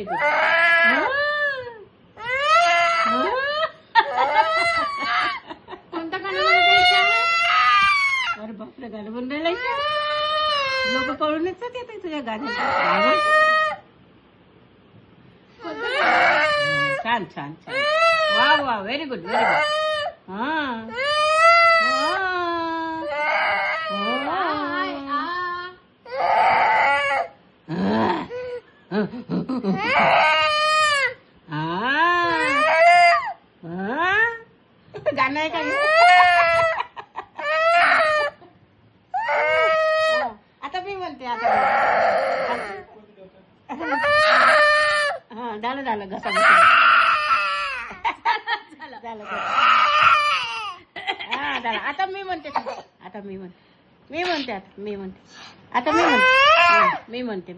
Very good. कोणता गाणं म्हणायचं? अरे बापरे, गाणं बनवायला लोक कळूनच येते तुझ्या गाण्यात. छान छान छान. वा वा, व्हेरी गुड व्हेरी गुड. हा गाणं आहे का? आता मी म्हणते. आता हा, झालं झालं, घसा घसा झालं. हा झालं. आता मी म्हणते. आता मी म्हणते. आता मी म्हणते.